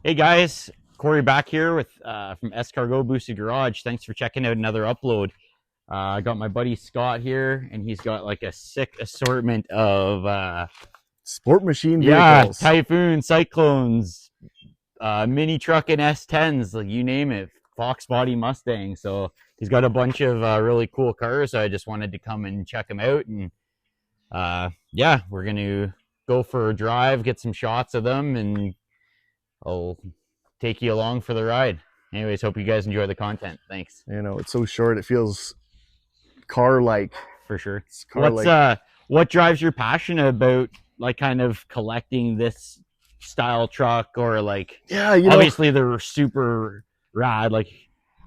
Hey guys, Corey back here with from Escargot Boosted Garage. Thanks for checking out another upload. I got my buddy Scott here, and he's got like a sick assortment of Sport machine yeah, vehicles. Typhoon, Cyclones, mini truck and S10s, like you name it, Fox body Mustang. So he's got a bunch of really cool cars. So I just wanted to come and check them out, and yeah, we're gonna go for a drive, get some shots of them, and I'll take you along for the ride. Anyways, hope you guys enjoy the content. Thanks. You know, it's so short. It feels car-like. For sure. It's What's car-like. what drives your passion about like kind of collecting this style truck, or like Yeah, you know, obviously they're super rad. Like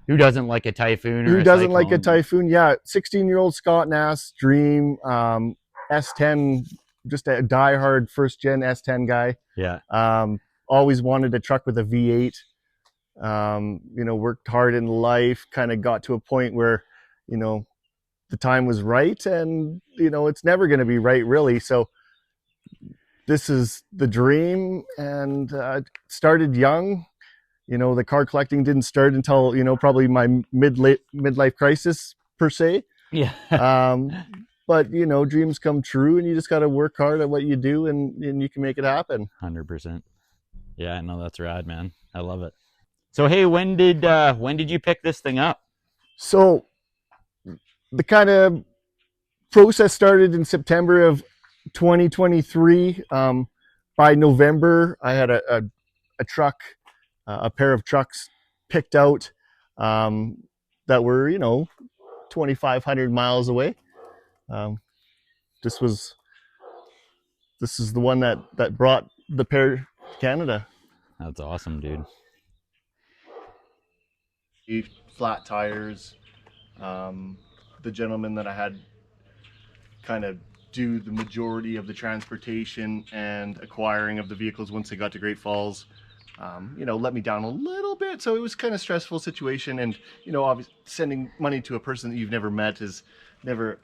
who doesn't like a Typhoon or who a doesn't like a Cyclone? Typhoon? Yeah, 16-year-old Scott Nass dream. S10, just a diehard first-gen S10 guy. Yeah. Always wanted a truck with a V8. You know, worked hard in life. Kind of got to a point where, you know, the time was right, and you know, it's never going to be right, really. So this is the dream, and started young. You know, the car collecting didn't start until, you know, probably my midlife crisis per se. Yeah. Um, but you know, dreams come true, and you just got to work hard at what you do, and you can make it happen. 100%. Yeah, no, that's rad, man. I love it. So hey, when did you pick this thing up? So the kind of process started in September of 2023. By November, I had a truck, a pair of trucks picked out that were, you know, 2,500 miles away. Um, this was this is the one that brought the pair to Canada. That's awesome, dude. Flat tires. The gentleman that I had kind of do the majority of the transportation and acquiring of the vehicles once they got to Great Falls, you know, let me down a little bit. So it was kind of stressful situation. And, you know, obviously sending money to a person that you've never met is never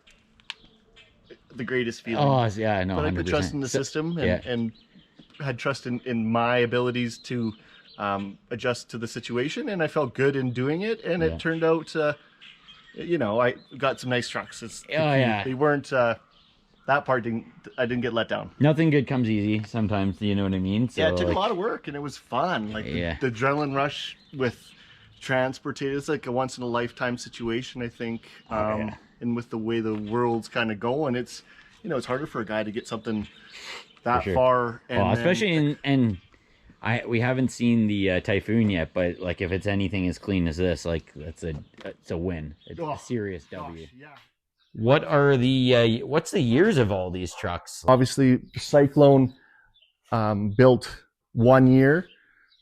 the greatest feeling. Oh yeah, no, But I put trust 100%. in the system, Yeah, and had trust in my abilities to adjust to the situation. And I felt good in doing it. And yeah. it turned out, you know, I got some nice trucks. It's the Oh key. yeah. They weren't, that part I didn't get let down. Nothing good comes easy sometimes, you know what I mean? So Yeah, it took like, a lot of work, and it was fun. Like yeah. the adrenaline rush with transportation, it's like a once in a lifetime situation, I think. Yeah. And with the way the world's kind of going, it's, you know, it's harder for a guy to get something that sure. far. And Well, then, especially in we haven't seen the Typhoon yet, but like if it's anything as clean as this, like it's a win. It's a serious W. gosh, yeah. What are the what's the years of all these trucks? Obviously, Cyclone built 1 year,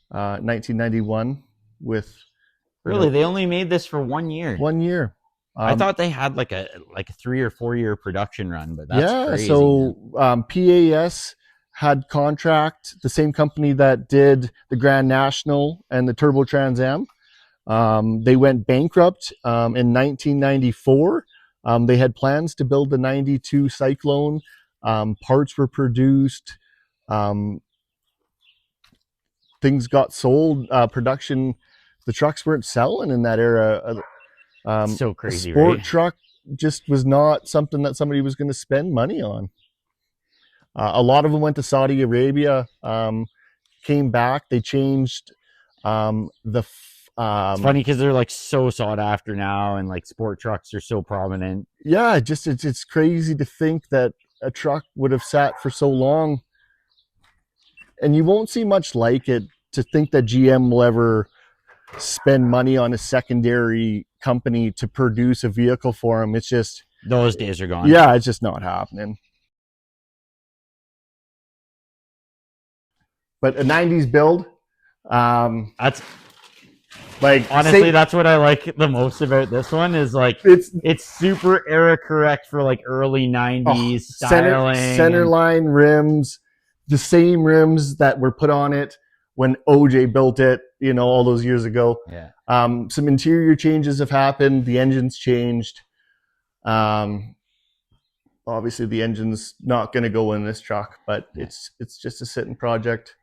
1991, with Really, they only made this for 1 year. 1 year. I thought they had like a 3 or 4 year production run, but that's yeah. crazy. So PAS had contract, the same company that did the Grand National and the Turbo Trans Am. They went bankrupt in 1994. They had plans to build the 92 Cyclone. Parts were produced. Things got sold. Production, the trucks weren't selling in that era. So crazy, a sport right? truck just was not something that somebody was going to spend money on. A lot of them went to Saudi Arabia, came back. They changed the. It's funny because they're like so sought after now, and like sport trucks are so prominent. Yeah, just it's crazy to think that a truck would have sat for so long, and you won't see much like it. To think that GM will ever spend money on a secondary company to produce a vehicle for them, it's just, those days are gone. Yeah, it's just not happening. But a 90s build, That's like, honestly that's what I like the most about this one, is like it's super era correct for like early 90s styling. Center line rims, the same rims that were put on it when OJ built it, you know, all those years ago. Yeah. Some interior changes have happened. The engine's changed. Obviously, the engine's not going to go in this truck, but it's just a sitting project.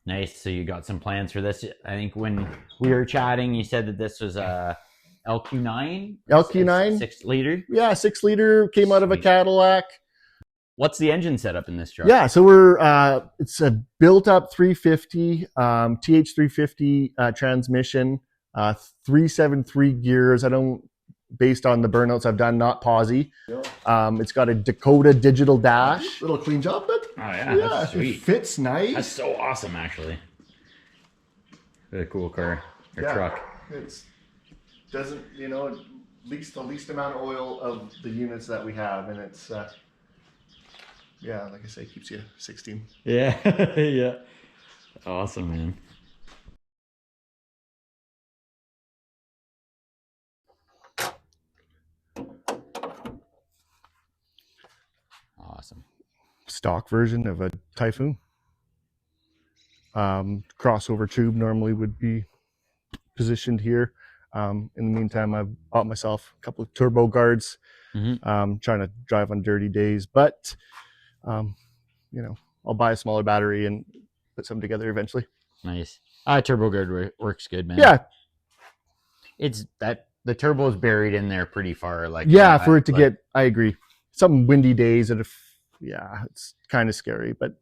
Nice. So you got some plans for this. I think when we were chatting, you said that this was a LQ9? LQ9? 6 liter? Yeah, 6 liter, came out of a Sweet. Cadillac. What's the engine setup in this truck? Yeah, so it's a built-up 350, TH350 transmission, 373 gears. Based on the burnouts I've done, not Posy. It's got a Dakota digital dash. Little clean job, but Oh yeah, that's sweet. it fits nice. That's so awesome, actually. Really cool car or truck. It's doesn't, leaks the least amount of oil of the units that we have, and it's like I say, keeps you 16. Yeah, yeah. Awesome, man. Awesome. Stock version of a Typhoon. Crossover tube normally would be positioned here. In the meantime, I've bought myself a couple of turbo guards. Trying to drive on dirty days, but I'll buy a smaller battery and put something together eventually. Nice. Turbo guard works good, man. Yeah, It's that the turbo is buried in there pretty far. for it to get. I agree. Some windy days, it's kind of scary, but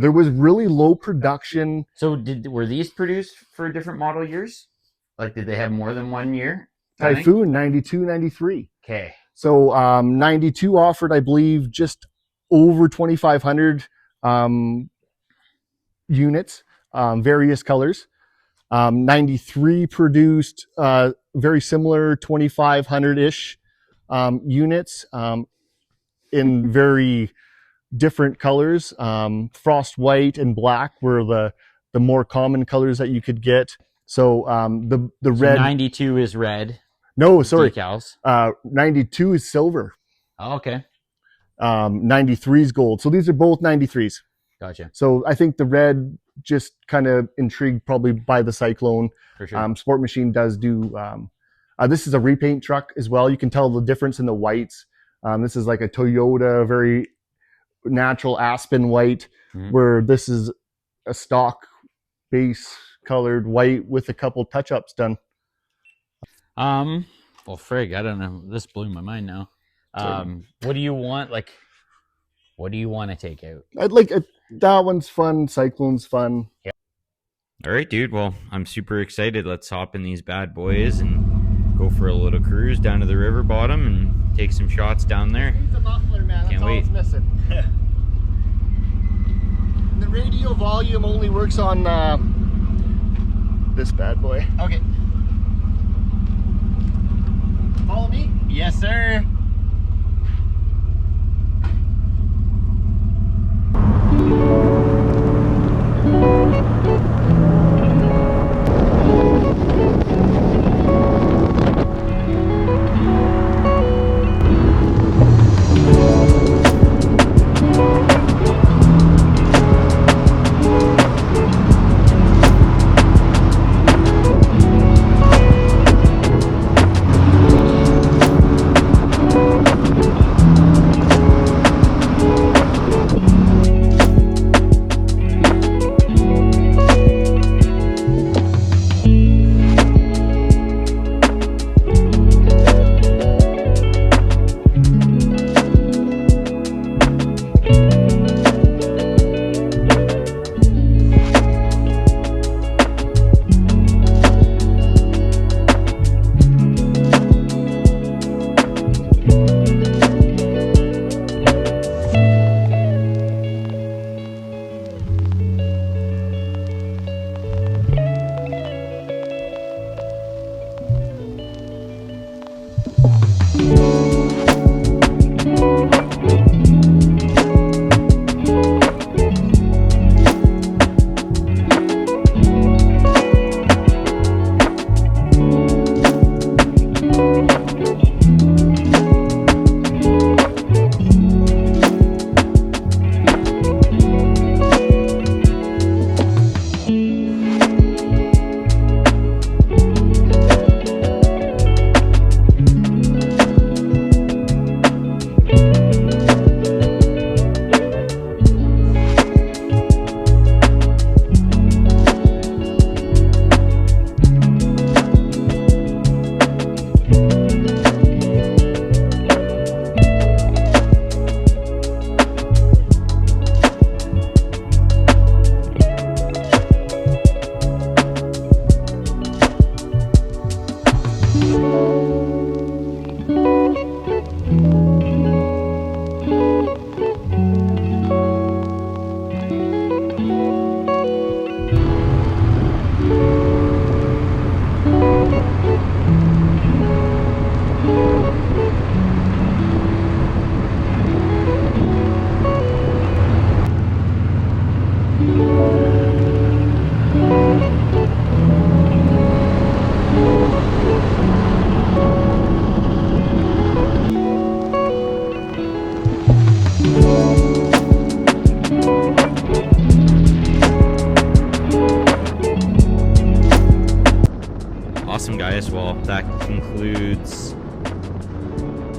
there was really low production. So were these produced for different model years? Like, did they have more than 1 year? Typhoon 92, 93. Okay. So 92 offered, I believe, just over 2,500 units, various colors. 93 produced very similar 2,500-ish units in very different colors. Frost white and black were the more common colors that you could get. So the red. 92 is red. No, sorry. Decals. 92 is silver. Oh, okay. 93 is gold. So these are both 93s. Gotcha. So I think the red just kind of intrigued probably by the Syclone. For sure. Sport Machine does do. This is a repaint truck as well. You can tell the difference in the whites. This is like a Toyota, very natural aspen white, where this is a stock base colored white with a couple touch-ups done. Well, frig, I don't know. This blew my mind now. What do you want? Like, what do you want to take out? I'd like that one's fun. Cyclone's fun. Yeah. All right, dude. Well, I'm super excited. Let's hop in these bad boys and go for a little cruise down to the river bottom and take some shots down there. He's a muffler, man. That's all it's missing. The radio volume only works on this bad boy. Okay. Follow me? Yes, sir.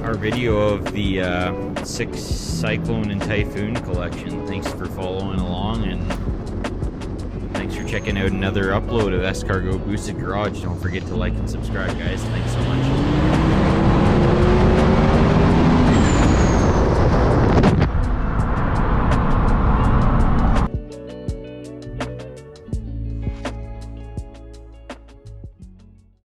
our video of the Cyclone and Typhoon collection. Thanks for following along, and thanks for checking out another upload of Escargot Boosted Garage. Don't forget to like and subscribe, guys. Thanks so much.